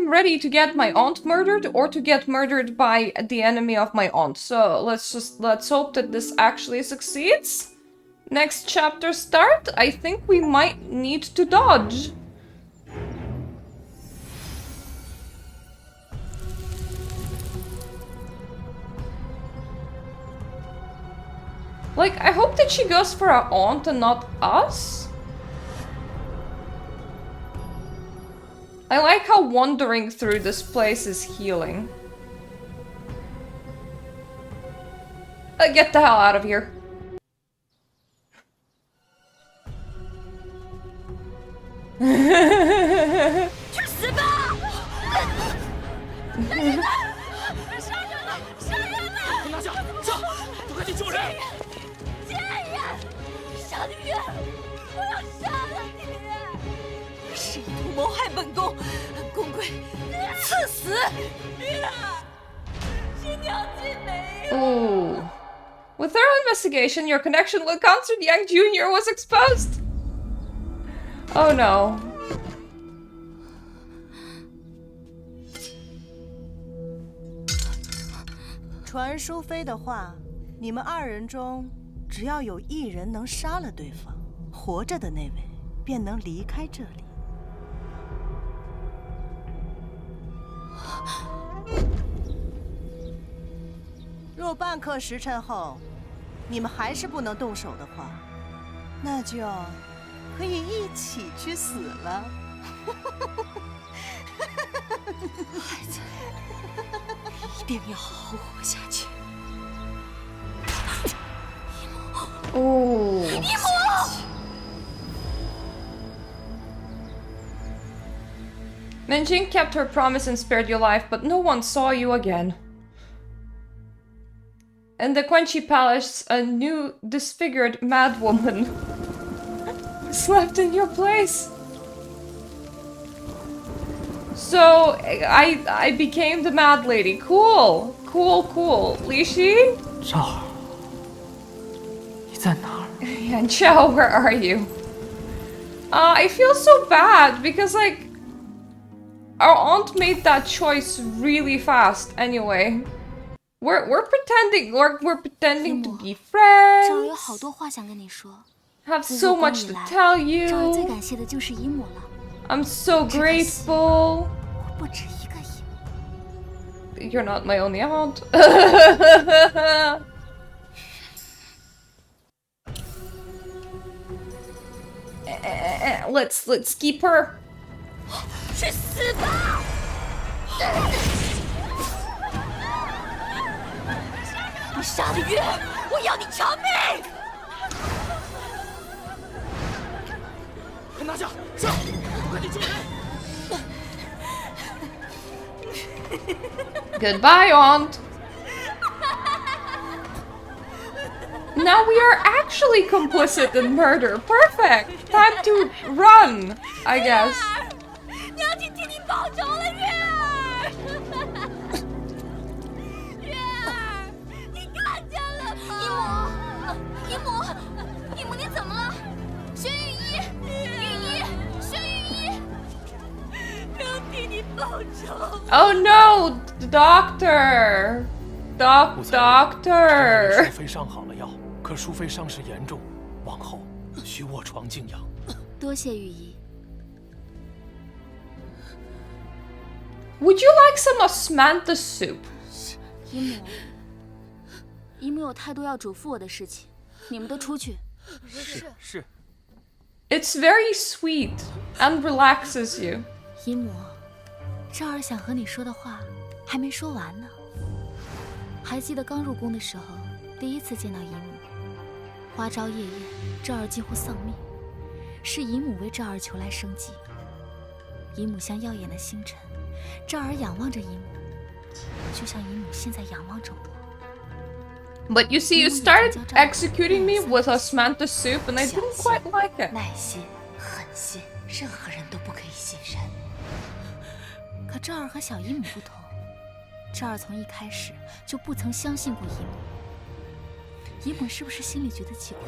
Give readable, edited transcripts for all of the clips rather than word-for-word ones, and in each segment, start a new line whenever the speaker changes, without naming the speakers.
am ready to get my aunt murdered or to get murdered by the enemy of my aunt. So let's hope that this actually succeeds. Next chapter start. I think we might need to dodge. Like, I hope that she goes for our aunt and not us. I like how wandering through this place is healing. Get the hell out of here. Ooh. With thorough investigation, your connection with Concert Yang Jr. was exposed. Oh no.
传淑妃的话，你们二人中，只要有一人能杀了对方，活着的那位便能离开这里。若半刻时辰后，你们还是不能动手的话，那就可以一起去死了。
孩子，一定要好好活下去。
Ooh.
姨母。
Minjin kept her promise and spared your life, but no one saw you again. In the Quenchi Palace, a new disfigured madwoman slept in your place. So I became the mad lady. Cool, cool, cool. Lishi?
少儿，你在哪儿？
And Chao, where are you? I feel so bad because like our aunt made that choice really fast. Anyway, we're pretending to be
这儿有
friends.
好多话想跟你说。
Have
自
so
入宫
much
以
to
来，
tell
这儿最
you.
感谢的就是姨母了。
I'm so grateful.
我不止一个姨母。
You're not my only aunt. Let's keep her.
去死吧！你杀的冤，我要你偿命！
拿下！上！快点救人！
Goodbye, aunt. Now we are actually complicit in murder. Perfect. Time to run, I guess.
娘亲替你报仇了，月儿！月儿，你看见了吗？姨母，姨母，你怎么了？玄羽衣，羽衣，玄羽衣，娘替你报仇。
Oh no, doctor. Doctor.
淑妃上好了药，可淑妃伤势严重，往后需卧床静养。
多谢御医。
Would you like some osmanthus soup?
姨母有太多要嘱咐我的事情，你们都出去。
是。
It's very sweet and relaxes you.
姨母，赵儿想和你说的话还没说完呢。还记得刚入宫的时候，第一次见到姨母，花朝夜宴，赵儿几乎丧命，是姨母为赵儿求来生计。姨母像耀眼的星辰，赵儿仰望着姨母，就像姨母现在仰望着我。
But you see, you started executing me with osmanthus soup, and I didn't quite like it.
耐心、狠心，任何人都不可以信任。可赵儿和小姨母不同，赵儿从一开始就不曾相信过姨母。姨母是不是心里觉得奇怪？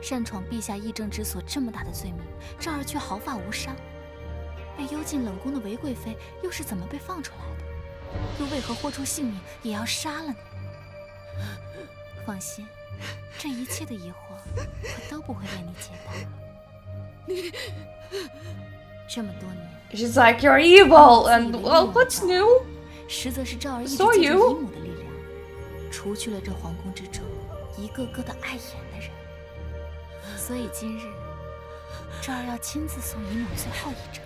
擅闯陛下议政之所这么大的罪名，赵儿却毫发无伤。被幽禁冷宫的韦贵妃又是怎么被放出来的？又为何豁出性命也要杀了你？放心，这一切的疑惑我都不会为你解答。这么多年
She's like, you're evil, and well, what's new?
实则是赵儿一直
So
借着
you?
姨母的力量，除去了这皇宫之中一个个的碍眼的人。所以今日，赵儿要亲自送姨母最后一程。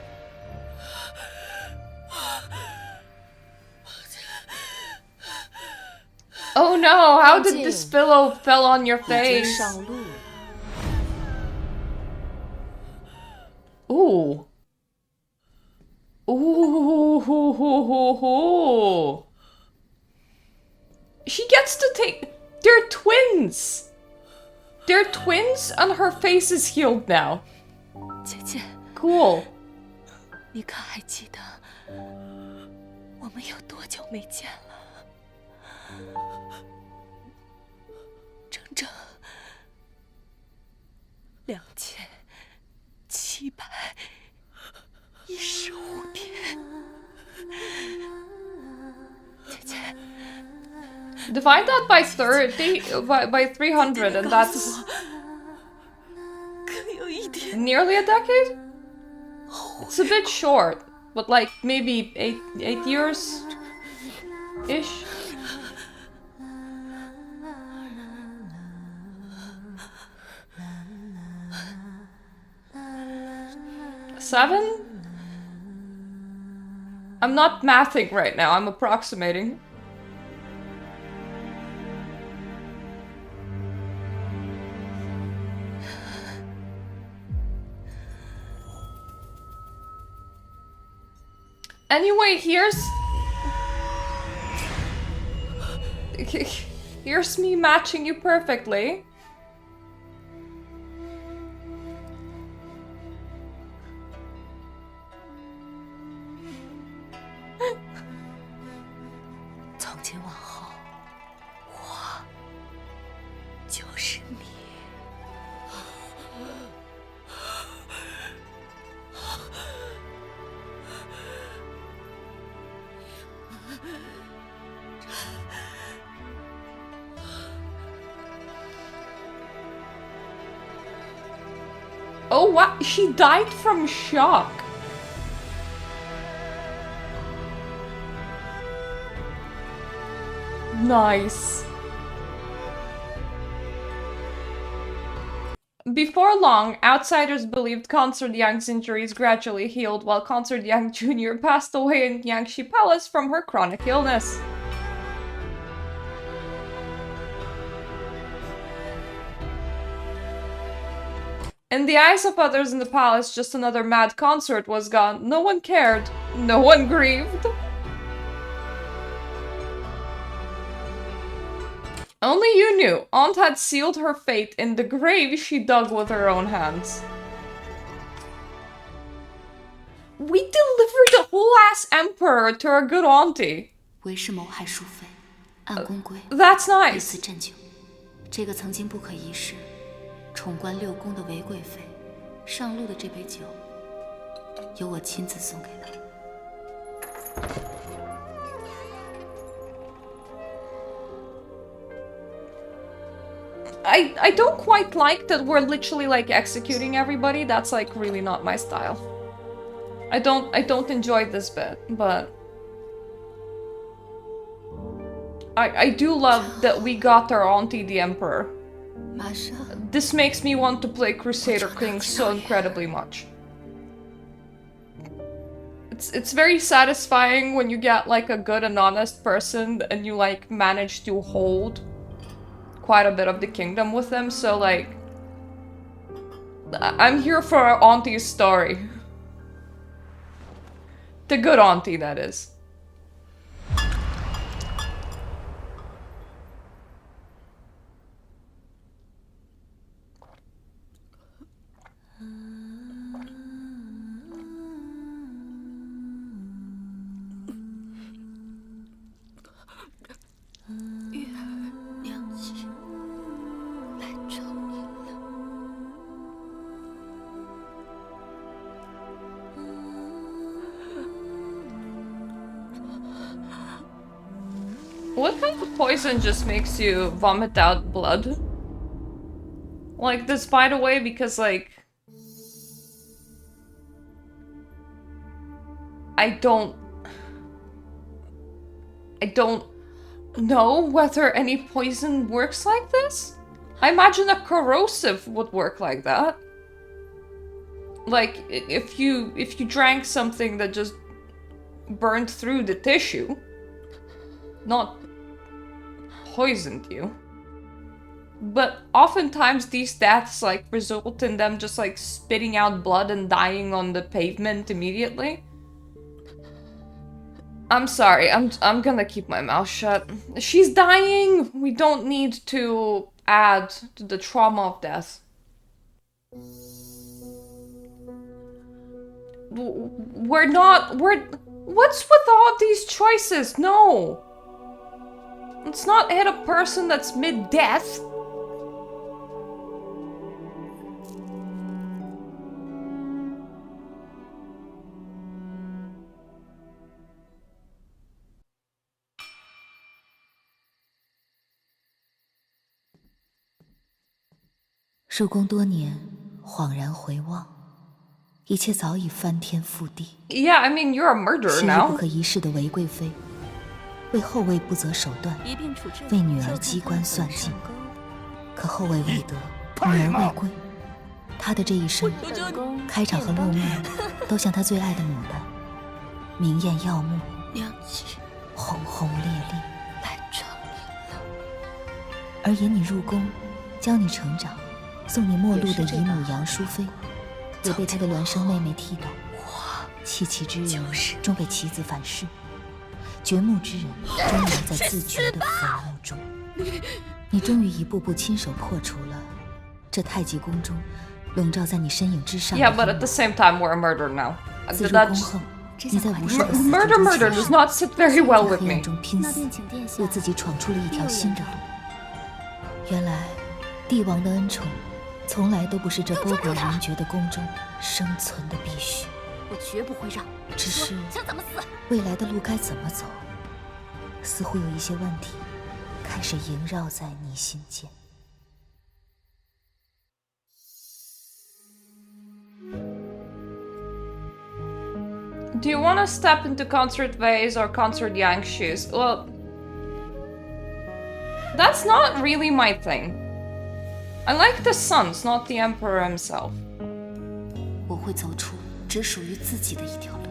Oh no, how did this pillow fell on your
已经
face?
上路了。
Ooh. Ooh. She gets to take... They're twins! They're twins and her face is healed now.
姐姐，
Cool.
你可还记得我们有多久没见了？整整2715天。姐姐，
Divide that by 30, by 300, and that's
可有一点
nearly a decade? It's a bit short, but like maybe eight years-ish. Seven? I'm not mathing right now, I'm approximating. Anyway, here's me matching you perfectly. Oh wow, she died from shock. Nice. Before long, outsiders believed Consort Yang's injuries gradually healed while Consort Yang Jr. passed away in Yangshi Palace from her chronic illness. In the eyes of others in the palace, just another mad consort was gone. No one cared. No one grieved. Only you knew. Aunt had sealed her fate in the grave she dug with her own hands. We delivered a whole ass emperor to our good auntie.
为师谋害淑妃，暗宫归，
That's
以
nice.
此鸩酒。这个曾经不可一世、宠冠六宫的韦贵妃，上路的这杯酒，由我亲自送给她。
I don't quite like that we're literally like executing everybody. That's like really not my style. I don't enjoy this bit, but I do love that we got our auntie the emperor.
马上，
This makes me want to play Crusader Kings so incredibly much. It's very satisfying when you get like a good and honest person and you like manage to hold quite a bit of the kingdom with them, so like I'm here for our auntie's story. The good auntie, that is. What kind of poison just makes you vomit out blood? Like this, by the way, because like I don't know whether any poison works like this. I imagine a corrosive would work like that. Like if you drank something that just burned through the tissue, not poisoned you. But oftentimes these deaths like result in them just like spitting out blood and dying on the pavement immediately. I'm sorry, I'm gonna keep my mouth shut. She's dying! We don't need to add to the trauma of death. What's with all these choices? No! Let's not hit a person that's mid-death.
入宫多年，恍然回望，一切早已翻天覆地。
Yeah, I mean, you're a murderer
昔日
now.
不可一世的韦贵妃，为后位不择手段，为女儿机关算尽。可后位未得，女儿未归，她的这一生，开场和落幕，都像她最爱的牡丹，明艳耀目，轰轰烈烈，来找你了。而引你入宫，教你成长。 送你末路的姨母杨淑妃，也被她的孪生妹妹踢倒。弃妻之人终被棋子反噬，掘墓之人终埋在自掘的坟墓中。你终于一步步亲手破除了这太极宫中笼罩在你身影之上的。
Yeah, but at the same time, we're a murderer now.
自入宫后，你在无数个死
murder does not sit very well with
黑
me.
暗中拼死，为自己闯出了一条新的路。原来，帝王的恩宠。 从来都不是这波诡云谲的宫中生存的必须。
我绝不会让。
只是
想怎么死？
未来的路该怎么走？似乎有一些问题开始萦绕在你心间。
Do you want to step into Consort Vase or Consort Yang's shoes? Well, that's not really my thing. I like the sons, not the Emperor himself.
我会走出只属于自己的一条路。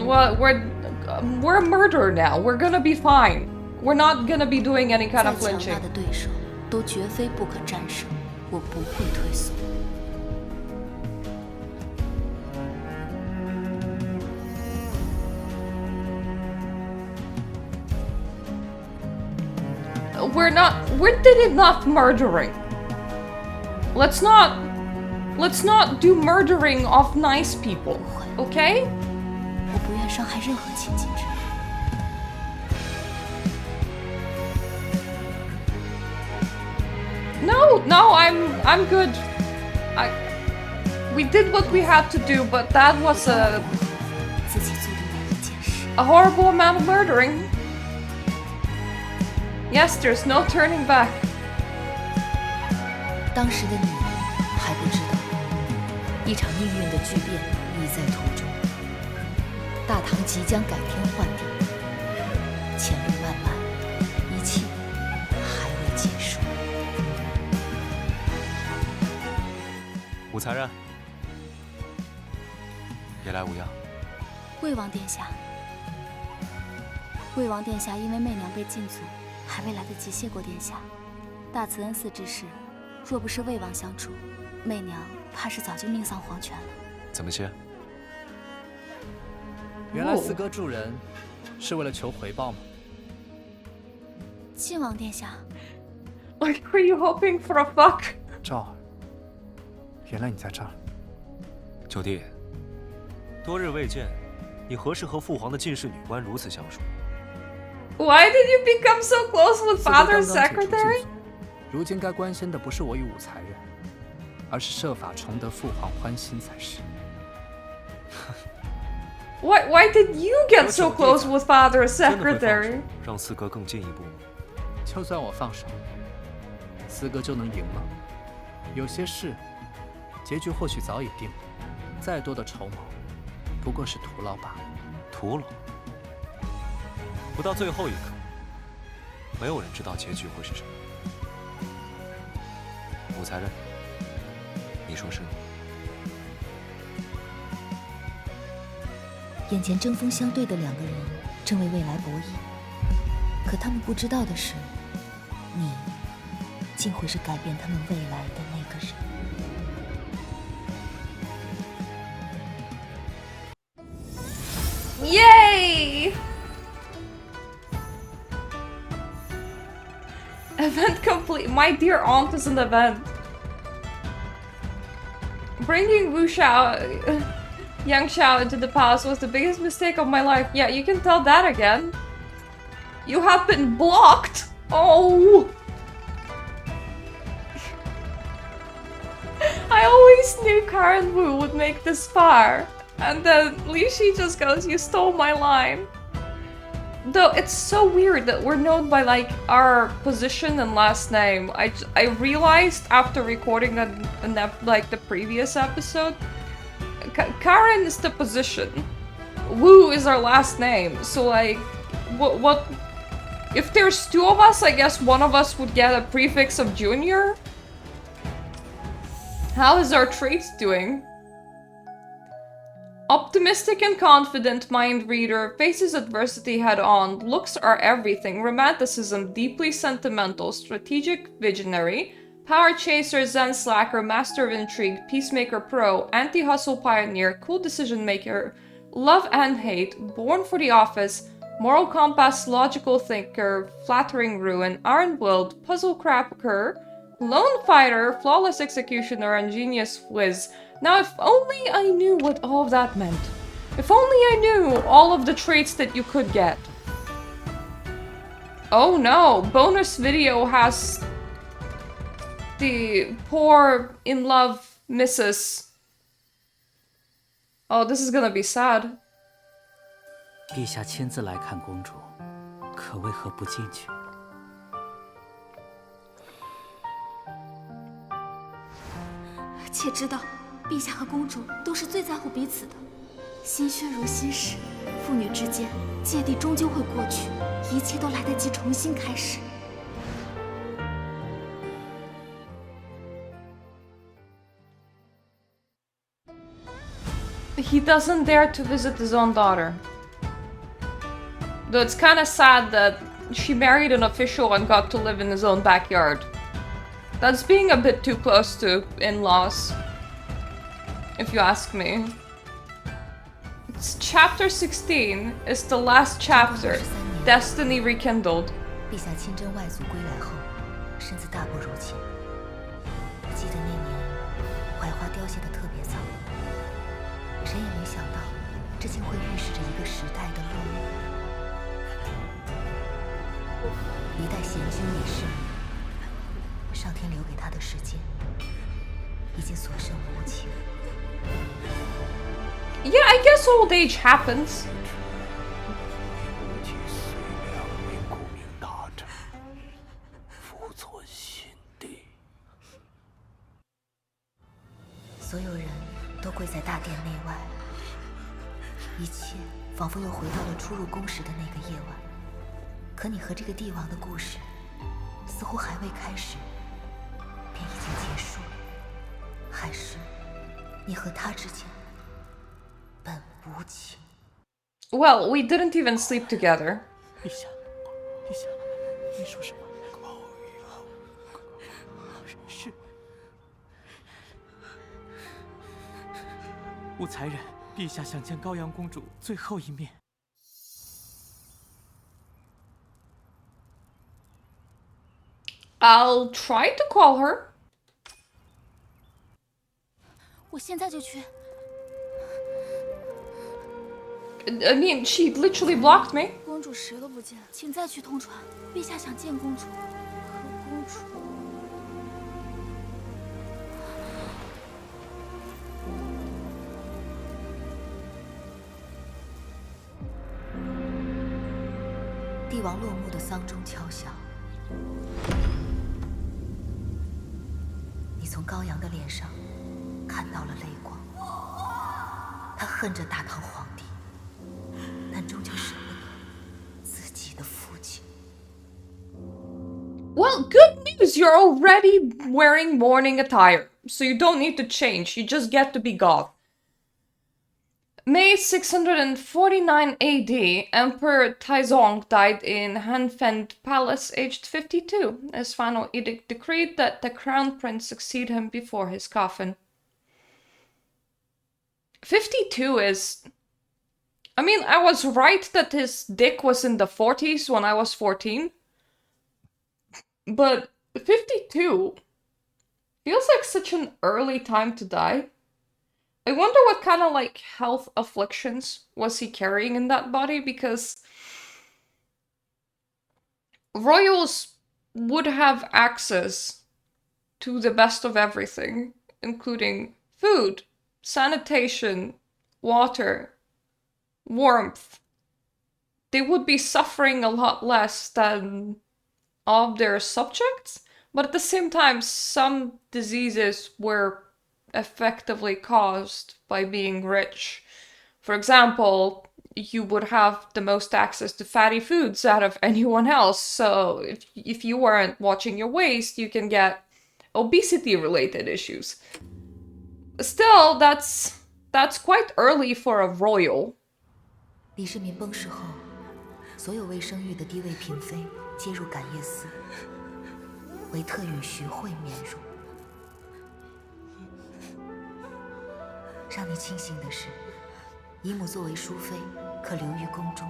Well, we're a murderer now. We're gonna be fine. We're not gonna be doing any kind of
再强
flinching.
大的对手都绝非不可战胜，我不会退缩。 We're did enough murdering. Let's not do murdering of nice people, okay? 我不愿伤害任何亲近之人。
No, I'm good. We did what we had to do, but that was
自己做的每一件事。
a horrible amount of murdering. Yes, there's no turning back.
当时的你还不知道，一场命运的巨变已在途中。大唐即将改天换地，前路漫漫，一切还未结束。
武才人，也来无恙。
魏王殿下，魏王殿下因为媚娘被禁足。 还未来得及谢过殿下，大慈恩寺之事，若不是魏王相助，媚娘怕是早就命丧黄泉了。
怎么谢？
原来四哥助人是为了求回报吗？
晋王殿下
Like, were you hoping for a fuck?
赵儿，原来你在这儿。
九弟，多日未见，你何时和父皇的进士女官如此相熟？
Why did you become so close with
四哥刚
Father's
刚解除禁
secretary?
足，如今该关心的不是我与武才人，而是设法重得父皇欢心才是。
Why did you get so close with Father's
真的会放手
secretary?
让四哥更进一步吗？
就算我放手，四哥就能赢吗？有些事，结局或许早已定，再多的筹谋，不过是徒劳罢了。
徒劳。不到最后一刻，没有人知道结局会是什么。武才人，你说是吗？
眼前针锋相对的两个人正为未来博弈，可他们不知道的是，你竟会是改变他们未来的那个人。
Yay! Event complete. My dear aunt is an event. Bringing Wu Xiao, Yang Xiao into the palace was the biggest mistake of my life. Yeah, you can tell that again. You have been blocked. Oh. I always knew Karen Wu would make this far. And then Li Shi just goes, you stole my line. Though it's so weird that we're known by like our position and last name. I realized after recording like the previous episode, Karen is the position, Wu is our last name. So like, what? If there's two of us, I guess one of us would get a prefix of junior. How is our traits doing? Optimistic and confident mind reader, faces adversity head on, looks are everything, romanticism, deeply sentimental, strategic visionary, power chaser, zen slacker, master of intrigue, peacemaker pro, anti-hustle pioneer, cool decision maker, love and hate, born for the office, moral compass, logical thinker, flattering ruin, iron-willed, puzzle cracker, lone fighter, flawless executioner, and genius whiz. Now, if only I knew what all of that meant. If only I knew all of the traits that you could get. Oh no, bonus video has the poor in love Mrs. Oh, this is gonna be sad.
陛下亲自来看公主，可为何不进去？
且知道，陛下和公主都是最在乎彼此的，心血如心时，父女之间芥蒂终究会过去，一切都来得及重新开始。
He doesn't dare to visit his own daughter. Though it's kind of sad that she married an official and got to live in his own backyard. That's being a bit too close to in-laws, if you ask me. It's chapter 16 is the last chapter, Destiny Rekindled.
陛下亲征外族归来后，身子大不如前。记得那年槐花凋谢得特别早，谁也没想到，这竟会预示着一个时代的落幕。一代贤君已逝，上天留给他的时间已经所剩无几。
Yeah, I guess old age happens.
所有人都跪在大殿内外，一切仿佛又回到了初入宫时的那个夜晚。可你和这个帝王的故事，似乎还未开始，便已经结束了。还是你和他之间本无情？
Well, we didn't even sleep together.
陛下，陛下，你说什么？是。 吾才忍，陛下想见高阳公主最后一面。
I'll try to call her.
我现在就去。
I mean, she literally blocked me.
公主谁都不见，请再去通传，陛下想见公主。和公主。帝王落幕的丧钟敲响，你从羔羊的脸上看到了泪光。他恨着大唐皇帝，但终究舍不得自己的父亲。
Well, good news! You're already wearing mourning attire, so you don't need to change. You just get to be goth. May 649 AD, Emperor Taizong died in Hanfen Palace aged 52. His final edict decreed that the crown prince succeed him before his coffin. 52 is... I mean, I was right that his dick was in the 40s when I was 14. But 52 feels like such an early time to die. I wonder what kind of like health afflictions was he carrying in that body, because royals would have access to the best of everything, including food, sanitation, water, warmth. They would be suffering a lot less than of their subjects, but at the same time, some diseases were effectively caused by being rich. For example, you would have the most access to fatty foods out of anyone else, so if you weren't watching your waist, you can get obesity-related issues. Still, that's quite early for a royal.
李世民崩逝后，所有未生育的低位嫔妃接入感业寺，唯特允徐惠免入。让你庆幸的是，姨母作为淑妃，可留于宫中。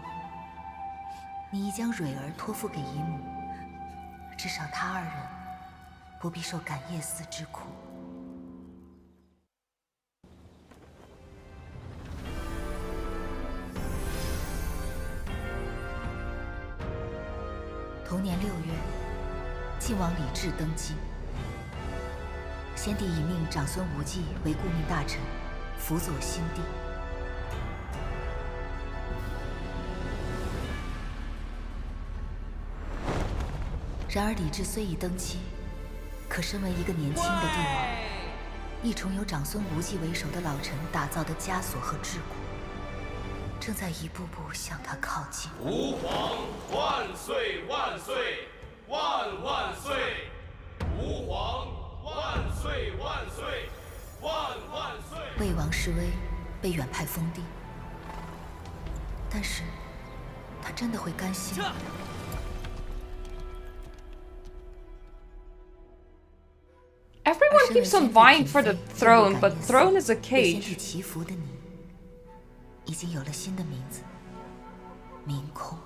你已将蕊儿托付给姨母，至少他二人不必受感业寺之苦。同年6月，晋王李治登基。先帝已命长孙无忌为顾命大臣，辅佐新帝。然而李治虽已登基，可身为一个年轻的帝王，一重由长孙无忌为首的老臣打造的枷锁和桎梏，正在一步步向他靠近。
吾皇万岁万岁万万岁！吾皇万岁万岁万万岁！
魏王示威，被远派封地，但是他真的会甘心吗？
Everyone keeps on vying for the throne, but throne is a cage.
祈福的你，已经有了新的名字，明空。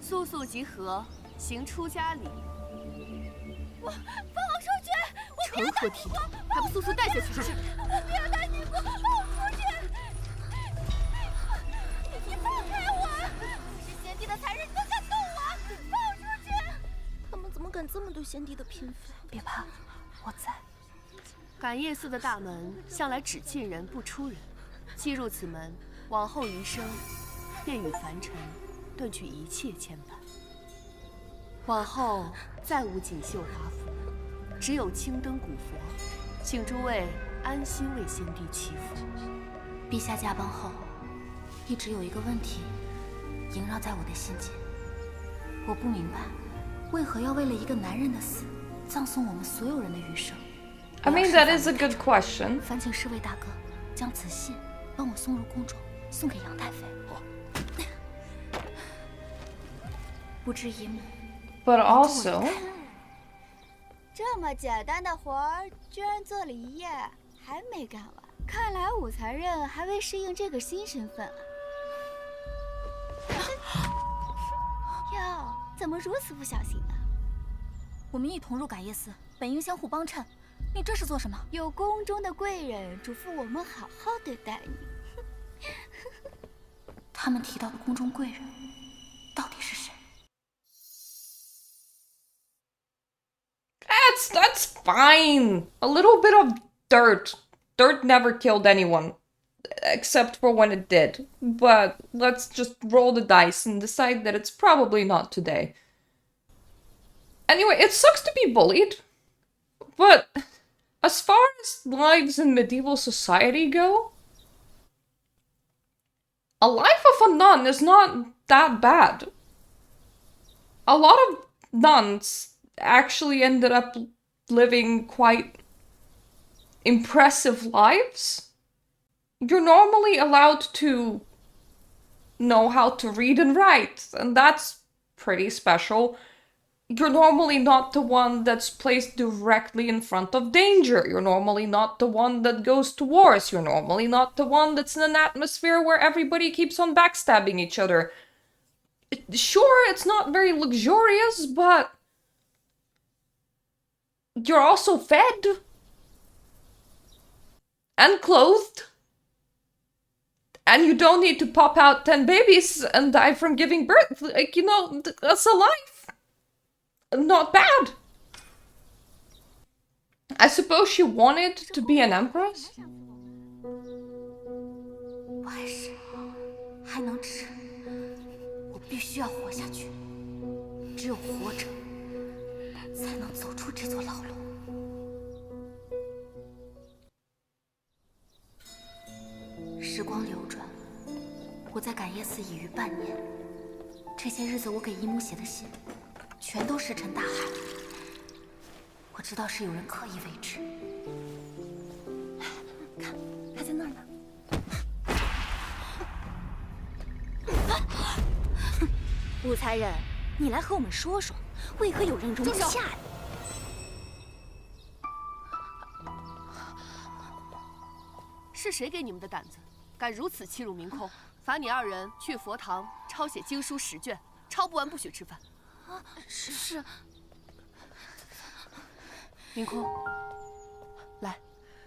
速速集合，行出家礼。放我出去！成何体统？还不速速带下去！我不要当女仆，放我出去！你放开我！我是先帝的才人，你都敢动我！放我出去！他们怎么敢这么对先帝的嫔妃？
别怕，我在。
感业寺的大门向来只进人不出人，既入此门，往后余生便与凡尘断去一切牵绊。往后再无锦绣华服，只有青灯古佛，请诸位安心为先帝祈福。
陛下驾崩后，一直有一个问题萦绕在我的心间，我不明白，为何要为了一个男人的死，葬送我们所有人的余生。
I mean, that is a good question.
烦请侍卫大哥将此信帮我送入宫中，送给杨太妃。不知姨母。
But also,
这么简单的活儿，居然做了一夜还没干完。看来武才人还未适应这个新身份啊！哟，怎么如此不小心啊？
我们一同入感业寺，本应相互帮衬，你这是做什么？
有宫中的贵人嘱咐我们好好对待你。
他们提到的宫中贵人，到底是谁？
That's fine. A little bit of dirt. Dirt never killed anyone. except for when it did. But let's just roll the dice and decide that it's probably not today. Anyway, it sucks to be bullied, but as far as lives in medieval society go, a life of a nun is not that bad. A lot of nuns actually ended up living quite impressive lives. You're normally allowed to know how to read and write, and that's pretty special. You're normally not the one that's placed directly in front of danger. You're normally not the one that goes to wars. You're normally not the one that's in an atmosphere where everybody keeps on backstabbing each other. Sure, it's not very luxurious, but you're also fed and clothed. And you don't need to pop out 10 babies and die from giving birth. Like, you know, that's a life. Not bad. I suppose she wanted to be an empress?
我还是还能吃，我必须要活下去。只有活着，才能走出这座牢笼。时光流转，我在感业寺已逾半年。这些日子，我给姨母写的信，全都石沉大海。我知道是有人刻意为之。看，还在那儿呢。武才人，你来和我们说说，为何有人容不下你？
是谁给你们的胆子，敢如此欺辱明空？罚你2人去佛堂抄写经书10卷，抄不完不许吃饭。
啊，是。
明空，来，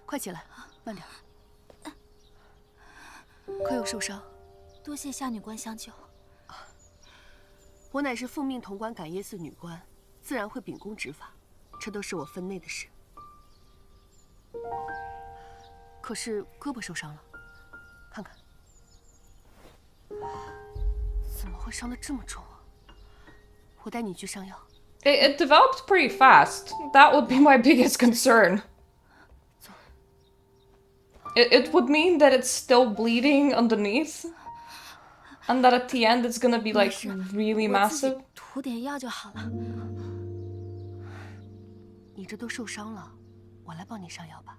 快起来，慢点。可有受伤？
多谢夏女官相救。
我乃是奉命统管感业寺女官，自然会秉公执法，这都是我分内的事。可是胳膊受伤了，看看，怎么会伤得这么重啊？我带你去上药。
It developed pretty fast. That would be my biggest concern. It would mean that it's still bleeding underneath, and that at the end it's gonna be like really massive.
涂点药就好了。
你这都受伤了，我来帮你上药吧。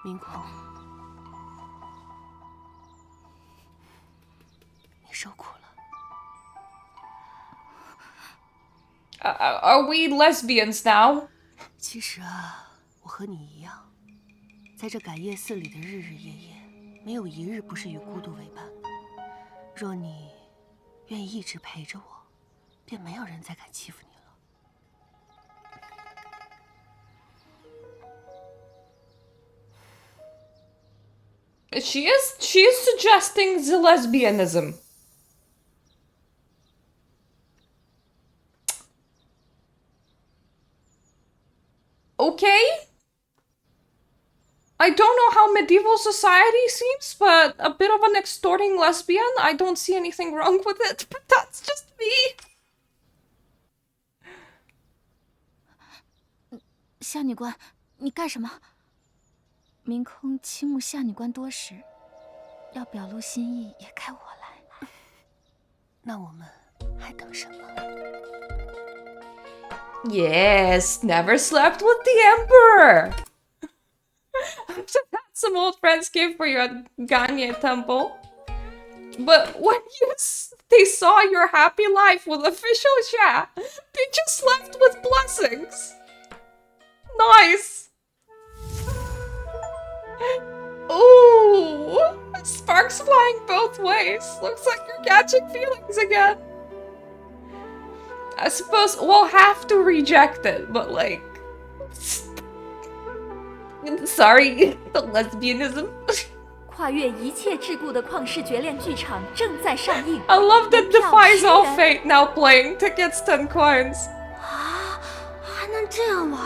明空，你受苦了。
Are we lesbians now?
其实啊，我和你一样，在这感业寺里的日日夜夜，没有一日不是与孤独为伴。若你愿意一直陪着我，便没有人再敢欺负你了。
She is suggesting the lesbianism. Okay. I don't know how medieval society seems, but a bit of an extorting lesbian, I don't see anything wrong with it, but that's just me.
夏女官，你干什么？明空倾慕夏女官多时，要表露心意也该我来。
那我们还等什么？
Yes, never slept with the emperor. That's some old friends gave for you at Ganye Temple. But when they saw your happy life with official Xia, they just left with blessings. Nice. Ooh, sparks flying both ways. Looks like you're catching feelings again. I suppose we'll have to reject it, but like... Sorry, the lesbianism.
跨越一切桎梏的旷世绝恋剧场正在上映。
I love that
门票
Defies
10
All
元
Fate now playing. Tickets 10 coins.
啊，还能这样玩？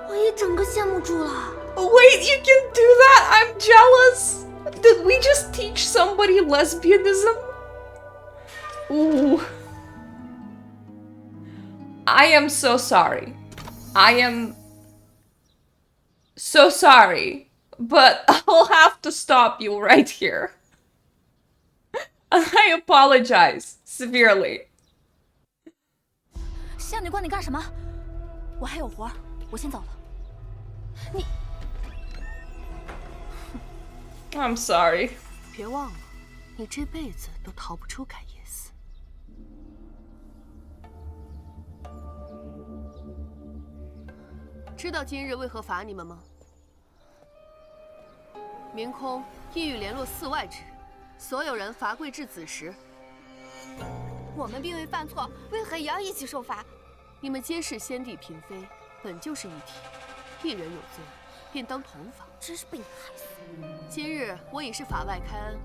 我一整个羡慕住了。
Wait, you can do that? I'm jealous. Did we just teach somebody lesbianism? Ooh. I am so sorry. I am so sorry. But I'll have to stop you right here. I apologize severely.
仙女关你干什么？我还有活儿，我先走了。你
I'm sorry.
别忘了，你这辈子都逃不出感业寺。知道今日为何罚你们吗？明空意欲联络寺外之人，所有人罚跪至子时。
我们并未犯错，为何也要一起受罚？
你们皆是先帝嫔妃，本就是一体，一人有罪，便当同罚。
真是被你害死！
今日我已是法外开恩，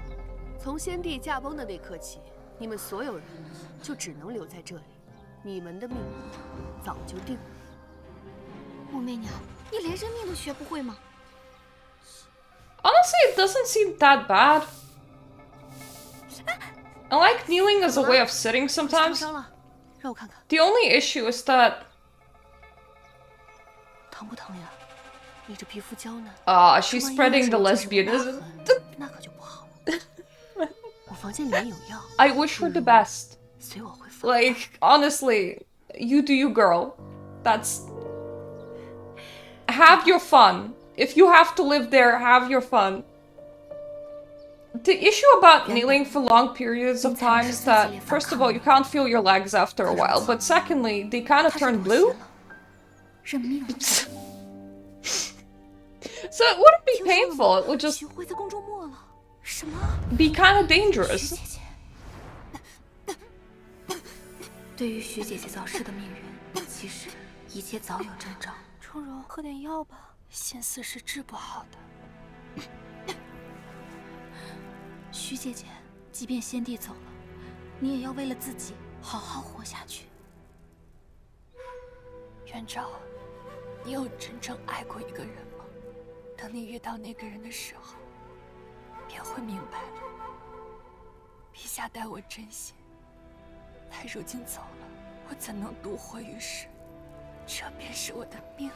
从先帝驾崩的那刻起，你们所有人就只能留在这里，你们的命早就定了。
武媚娘，你连人命都学不会吗？
Honestly, it doesn't seem that bad. I like kneeling as a way of sitting sometimes.
受伤了，让我看看。
The only issue is that
疼不疼呀？你这皮肤娇嫩。
she's spreading the lesbianism.
那可就不好了。我房间里面有药。
I wish her the best.
随我回房。
Like, honestly, you do you, girl. That's... Have your fun. If you have to live there, have your fun. The issue about kneeling for long periods of time is that, first of all, you can't feel your legs after a while, but secondly, they kind of turn blue. So it wouldn't be painful, it would just be kind of dangerous.
对于徐姐姐早逝的命运，其实一切早有征兆。
春柔，喝点药吧，仙寺是治不好的。
徐姐姐，即便先帝走了，你也要为了自己好好活下去。
元昭，你有真正爱过一个人吗？等你遇到那个人的时候，便会明白了。陛下待我真心，他如今走了，我怎能独活于世？这便是我的命。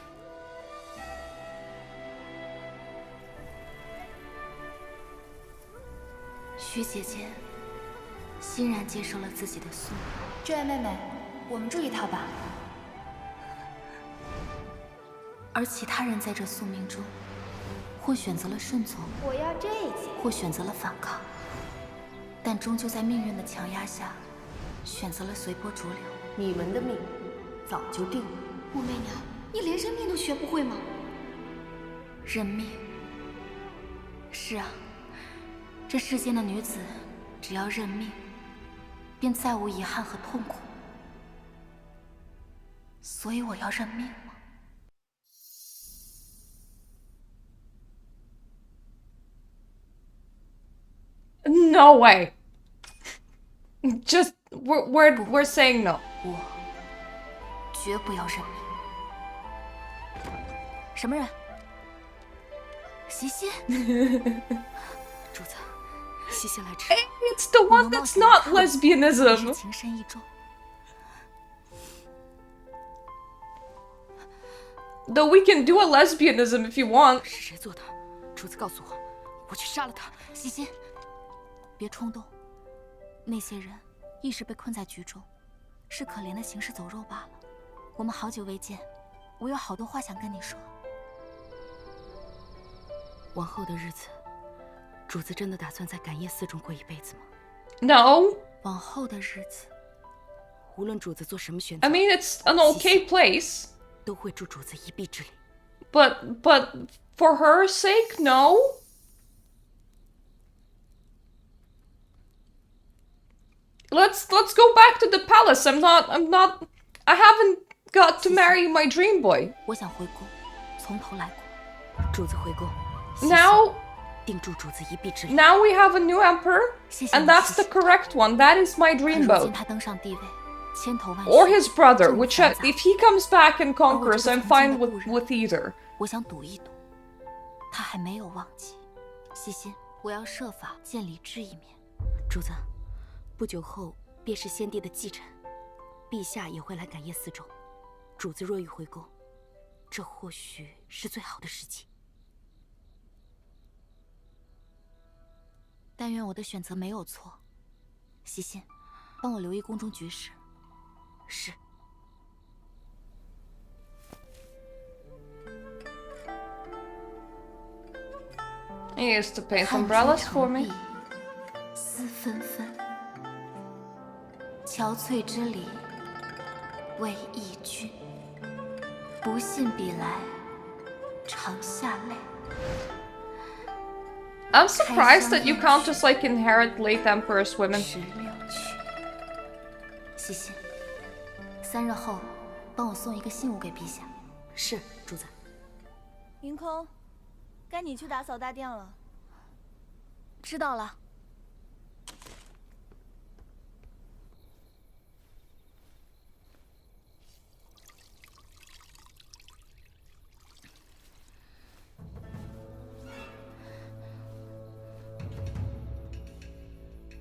徐姐姐欣然接受了自己的宿命。
这位妹妹，我们住一套吧。
而其他人在这宿命中，或选择了顺从，
我要这件，
或选择了反抗，但终究在命运的强压下，选择了随波逐流。
你们的命早就定了。
武媚娘，你连人命都学不会吗？
认命。是啊，这世间的女子，只要认命，便再无遗憾和痛苦。所以我要认命吗？
No way. Just we're saying no.
我绝不要认命。什么人？西西。
主子，西西来迟。
It's the one that's not lesbianism.
情深意重。
Though we can do a lesbianism if you want.
是谁做的？主子告诉我，我去杀了他。
西西。 别冲动，那些人一时被困在局中，是可怜的行尸走肉罢了。我们好久未见，我有好多话想跟你说。
往后的日子，主子真的打算在感业寺中过一辈子吗
？No。
往后的日子，
无论主子做什么选择
，I mean it's an okay place，
都会助主子一臂之力。
But for her sake, no. Let's go back to the palace. I haven't got to marry my dream boy.
我想回宫，从头来过。
主子回宫。
Now,
定住主子一臂之力。
Now we have a new emperor,
谢谢
and
你，
that's
西
the
西。
correct one. That is my
可
dream
如
boat.
今他登上帝位，千头万绪，
Or his brother,
政务
which
繁杂
if he comes back and
而我
conquers,
这个
I'm
曾经
fine
的
with
故人，
with either.
我想赌一赌，他还没有忘记。西西，我要设法见李治一面。
主子，不久后便是先帝的忌辰，陛下也会来感谒4周。主子若欲回宫，这或许是最好的时机。
但愿我的选择没有错。西西，帮我留意宫中局势。
是。
He used to paint umbrellas for me.
丝纷纷，憔悴之礼，为义君。不信比来，常下泪。
I'm surprised that you can't just like inherit late emperor's women.
16曲。西西，3日后帮我送一个信物给陛下。
是，主子。
凌空，该你去打扫大殿了。
知道了。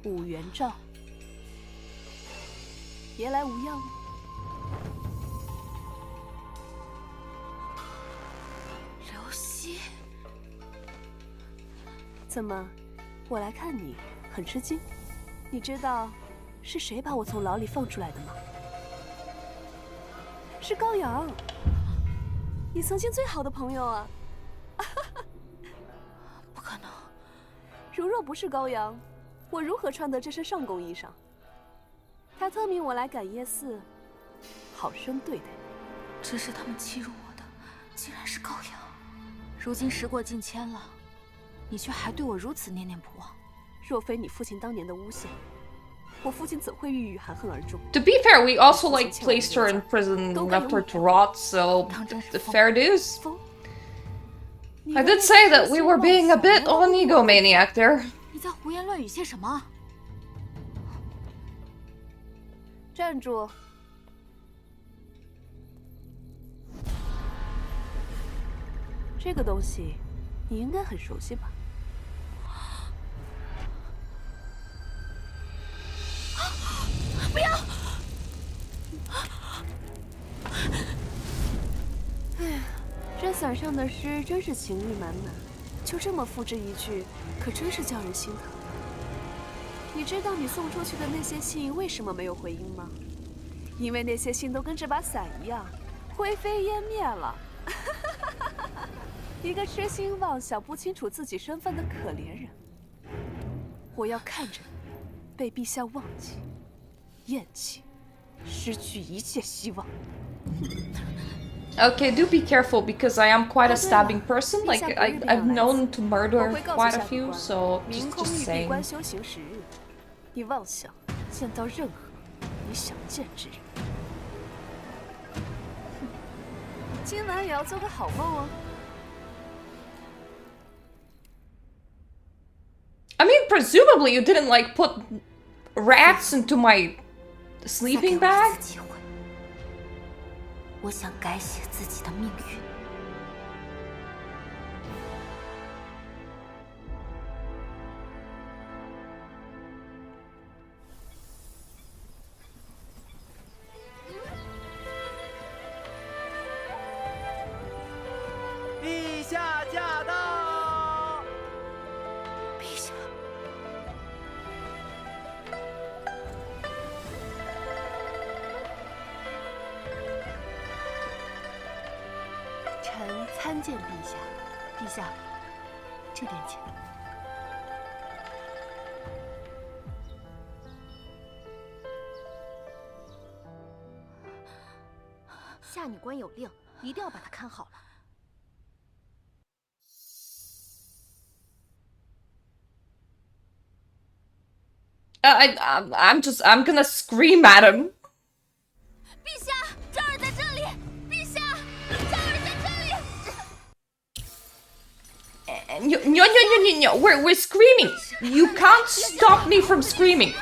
五元诏，别来无恙。
刘熙，
怎么，我来看你，很吃惊？你知道是谁把我从牢里放出来的吗？是高阳，你曾经最好的朋友啊！
不可能！
如若不是高阳，我如何穿得这身上宫衣裳？他特命我来感谒寺，好生对待你。
这是他们欺辱我的，竟然是高阳。如今时过境迁了，你却还对我如此念念不忘。
若非你父亲当年的诬陷，我父亲怎会郁郁含恨而终？
To be fair, we also like placed her in prison and left her to rot, so fair dues. I did say that we were being a bit of an egomaniac there.
你在胡言乱语些什么？
站住！这个东西你应该很熟悉吧？
不要！
哎呀，这伞上的诗真是情意满满，就这么付之一炬，可真是叫人心疼。你知道你送出去的那些信为什么没有回音吗？因为那些信都跟这把伞一样，灰飞烟灭了。一个痴心妄想、不清楚自己身份的可怜人，我要看着你被陛下忘记、厌弃，失去一切希望。
Okay, do be careful because I am quite a stabbing person. Like I've known to murder quite a few, so
明空
just
玉闭
saying.
关修行10日，你妄想见到任何你想见之人。今晚也要做个好梦哦。
I mean, presumably you didn't like put rats into my sleeping bag.
我想改写自己的命运。
陛下驾到！
陛下。
臣参见陛下。陛下，这边请。
下女官有令，一定要把她看好了。
I'm gonna scream at him.
陛下，昭儿在这里！陛下，昭儿在这里！
No, no, no, no, no, we're screaming. You can't stop me from screaming.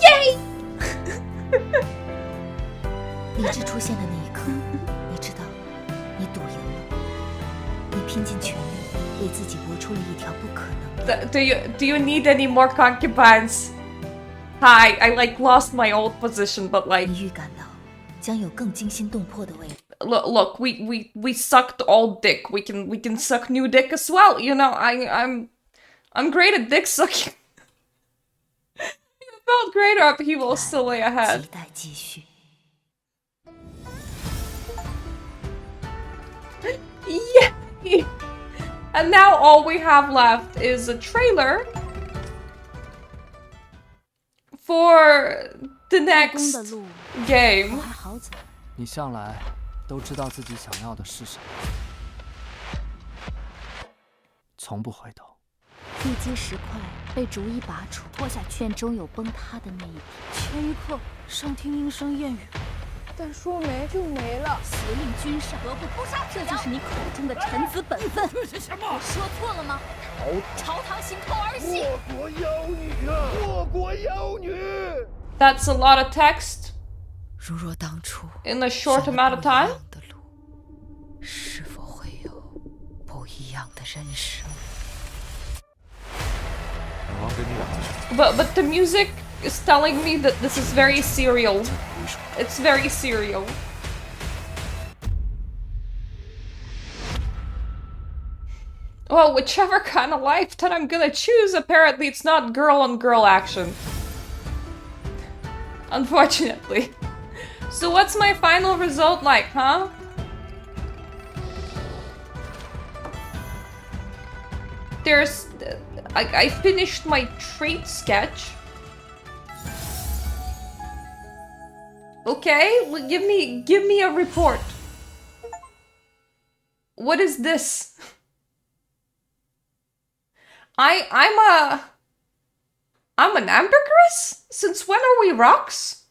Yay!
理智出现的那一刻，你知道，你赌赢了，你拼尽全力为自己搏出了一条不可能的。
Do you need any more concubines? Hi, I like lost my old position, but like.
你预感到将有更惊心动魄的未来。
Look, we sucked old dick. We can suck new dick as well. You know, I'm great at dick sucking. It felt greater upheaval still lay ahead.
期待继续。
Yay! And now all we have left is a trailer for the next game.
你向来都知道自己想要的是什么，从不回头。
地基石块被逐一拔除，脱下去，便终有崩塌的那一天。
前一刻尚听莺声燕语，但说没就没了。
责令君上，何不扑杀？这就是你口中的臣子本分。
这是什么？
我说错了吗？朝堂行扣儿媳。
祸国妖女啊！祸国妖女。
That's a lot of text
如若当初
in a short amount of time.
是否会有不一样的人生？
But the music is telling me that this is very serial. It's very serial. Well, whichever kind of life that I'm gonna choose, apparently it's not girl-on-girl action. Unfortunately. So what's my final result like, huh? There's... I finished my trait sketch. Okay, well, give me a report. What is this? I'm an ambergris? Since when are we rocks?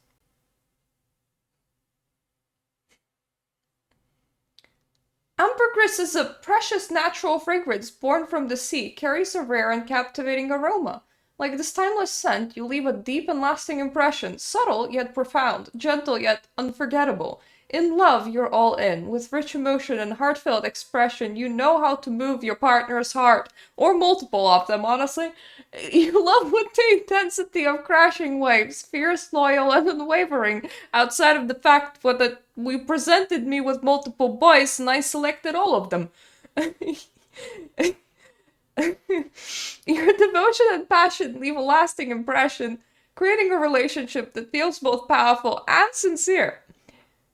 Ambergris is a precious natural fragrance born from the sea, carries a rare and captivating aroma. Like this timeless scent, you leave a deep and lasting impression, subtle yet profound, gentle yet unforgettable. In love, you're all in. With rich emotion and heartfelt expression, you know how to move your partner's heart, or multiple of them, honestly. You love with the intensity of crashing waves, fierce, loyal, and unwavering, outside of the fact that we presented me with multiple boys and I selected all of them. Your devotion and passion leave a lasting impression, creating a relationship that feels both powerful and sincere.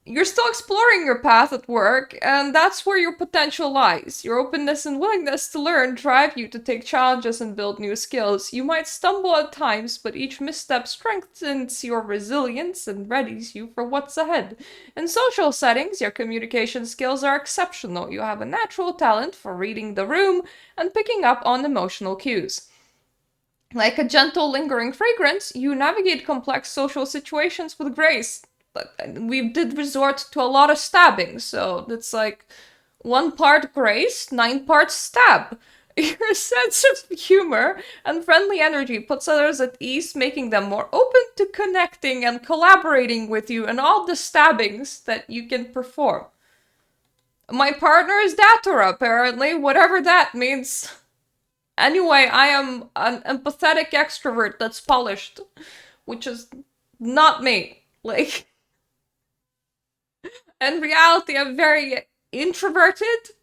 You're still exploring your path at work, and that's where your potential lies. Your openness and willingness to learn drive you to take challenges and build new skills. You might stumble at times, but each misstep strengthens your resilience and readies you for what's ahead. In social settings, your communication skills are exceptional. You have a natural talent for reading the room and picking up on emotional cues. Like a gentle, lingering fragrance, you navigate complex social situations with grace. We did resort to a lot of stabbing, so it's like 1 part grace, 9 parts stab. Your sense of humor and friendly energy puts others at ease, making them more open to connecting and collaborating with you in all the stabbings that you can perform. My partner is Datura, apparently, whatever that means. Anyway, I am an empathetic extrovert that's polished, which is not me. Like... In reality, I'm very introverted,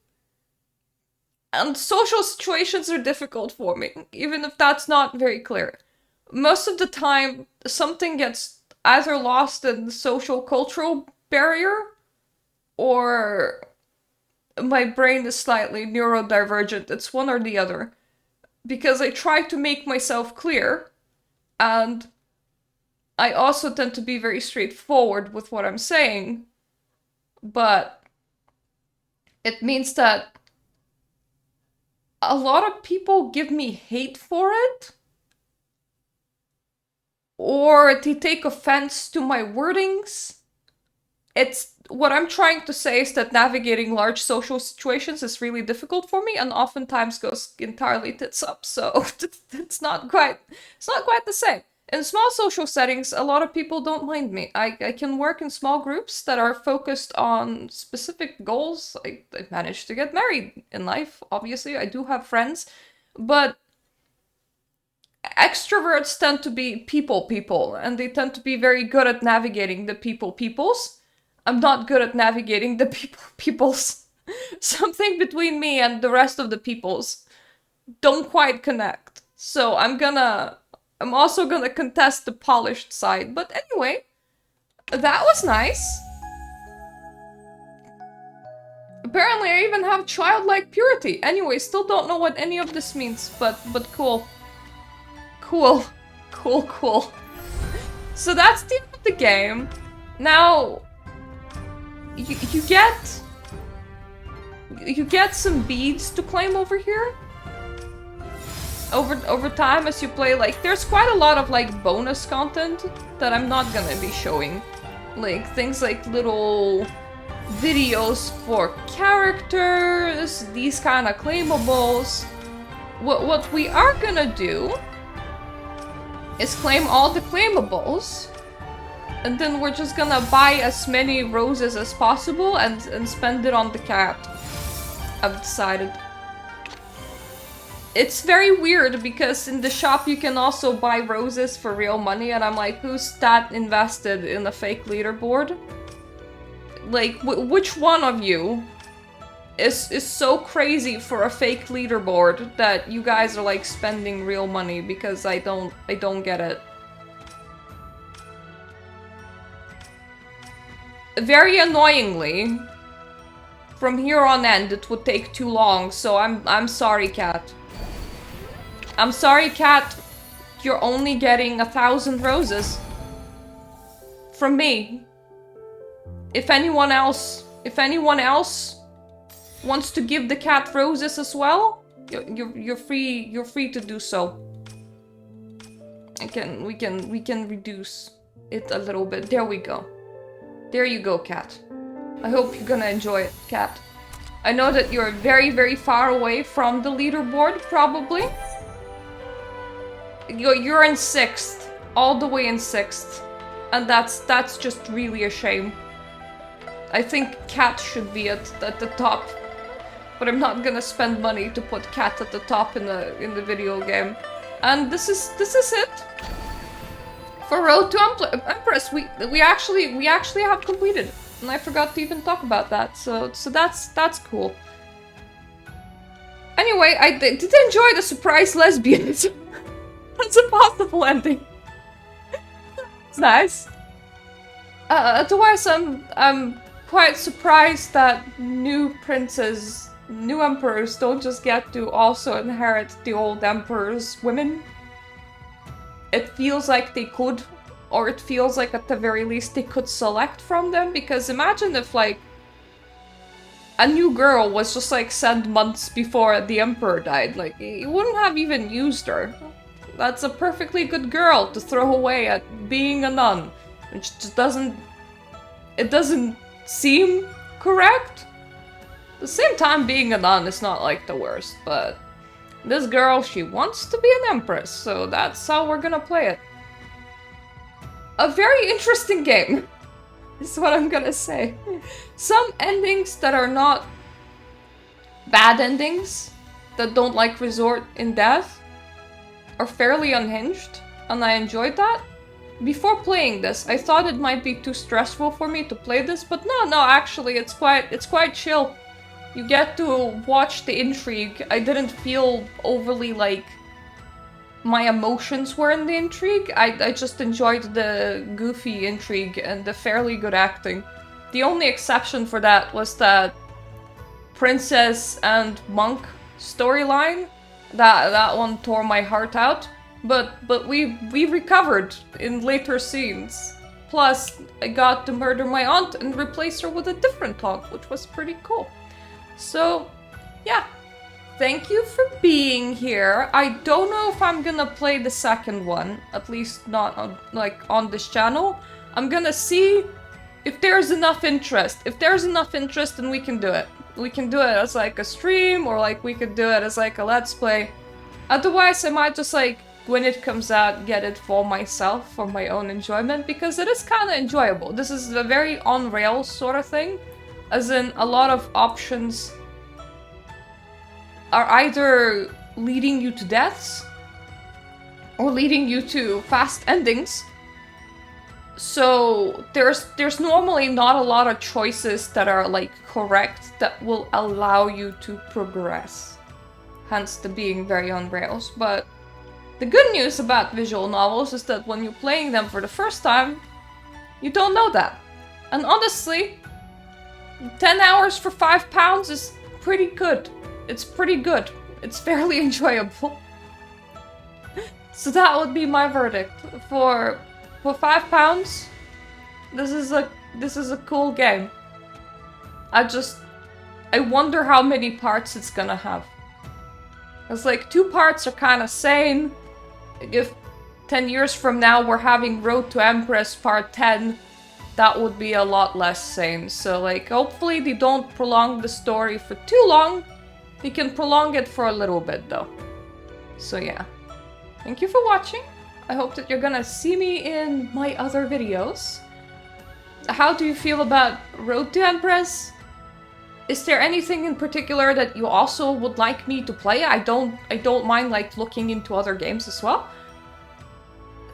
and social situations are difficult for me, even if that's not very clear. Most of the time, something gets either lost in the social cultural barrier, or my brain is slightly neurodivergent. It's one or the other. Because I try to make myself clear, and I also tend to be very straightforward with what I'm saying. But it means that a lot of people give me hate for it. Or they take offense to my wordings. It's what I'm trying to say is that navigating large social situations is really difficult for me and oftentimes goes entirely tits up. So it's not quite the same. In small social settings, a lot of people don't mind me. I can work in small groups that are focused on specific goals. I managed to get married in life, obviously. I do have friends, but extroverts tend to be people, and they tend to be very good at navigating the peoples. I'm not good at navigating the peoples. Something between me and the rest of the peoples don't quite connect. So I'm also gonna contest the polished side. But anyway, that was nice. Apparently I even have childlike purity. Anyway, still don't know what any of this means, but cool. Cool. So that's the end of the game. Now, you get some beads to claim over here. Over time as you play, like, there's quite a lot of, like, bonus content that I'm not gonna be showing. Like, things like little videos for characters, these kind of claimables. What we are gonna do is claim all the claimables, and then we're just gonna buy as many roses as possible and spend it on the cat. I've decided. It's very weird because in the shop you can also buy roses for real money, and I'm like, who's that invested in a fake leaderboard? Like, which one of you is so crazy for a fake leaderboard that you guys are like spending real money? Because I don't get it. Very annoyingly, from here on end it would take too long, so I'm sorry, cat. I'm sorry, cat. You're only getting 1,000 roses from me. If anyone else wants to give the cat roses as well, you're free to do so. We can reduce it a little bit. There we go. There you go, cat. I hope you're gonna enjoy it, cat. I know that you're very, very far away from the leaderboard, probably. You're in 6th, all the way in 6th, and that's just really a shame. I think cat should be at the top, but I'm not gonna spend money to put cat at the top in the video game. And this is it for Road to Empress. We actually have completed, and I forgot to even talk about that. So that's cool. Anyway, I did enjoy the surprise lesbians. That's a possible ending. It's nice. Otherwise, I'm quite surprised that new emperors don't just get to also inherit the old emperor's women. It feels like they could, or it feels like at the very least they could select from them, because imagine if like a new girl was just like sent months before the emperor died, like you wouldn't have even used her. That's a perfectly good girl to throw away at being a nun, which just doesn't seem correct. At the same time, being a nun is not like the worst, but this girl, she wants to be an empress, so that's how we're gonna play it. A very interesting game, is what I'm gonna say. Some endings that are not bad endings, that don't like resort in death, are fairly unhinged, and I enjoyed that. Before playing this, I thought it might be too stressful for me to play this, but no, actually, it's quite chill. You get to watch the intrigue. I didn't feel overly like my emotions were in the intrigue. I just enjoyed the goofy intrigue and the fairly good acting. The only exception for that was that princess and monk storyline. That one tore my heart out. But we recovered in later scenes. Plus, I got to murder my aunt and replace her with a different dog, which was pretty cool. So, yeah. thank you for being here. I don't know if I'm gonna play the second one, at least not on, like, on this channel. I'm gonna see if there's enough interest. If there's enough interest, then we can do it. We can do it as like a stream, or like we could do it as like a let's play. Otherwise, I might just like, when it comes out, get it for myself, for my own enjoyment, because it is kind of enjoyable. This is a very on-rails sort of thing, as in a lot of options are either leading you to deaths or leading you to fast endings. So there's normally not a lot of choices that are like correct that will allow you to progress. Hence the being very on rails. But the good news about visual novels is that when you're playing them for the first time, you don't know that. And honestly, 10 hours for £5 is pretty good. It's pretty good. It's fairly enjoyable. So that would be my verdict. For £5, this is a cool game. I wonder how many parts it's gonna have. It's like 2 parts are kind of sane. If 10 years from now we're having Road to Empress Part 10, that would be a lot less sane. So like, hopefully they don't prolong the story for too long. They can prolong it for a little bit though. So yeah. Thank you for watching. I hope that you're gonna see me in my other videos. How do you feel about Road to Empress? Is there anything in particular that you also would like me to play? I don't mind like looking into other games as well.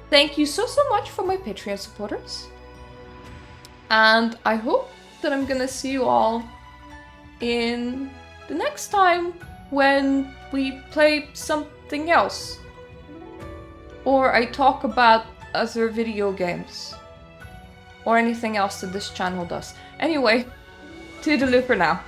Thank you so much for my Patreon supporters. And I hope that I'm gonna see you all in the next time when we play something else. Or I talk about other video games. Or anything else that this channel does. Anyway, toodaloo for now.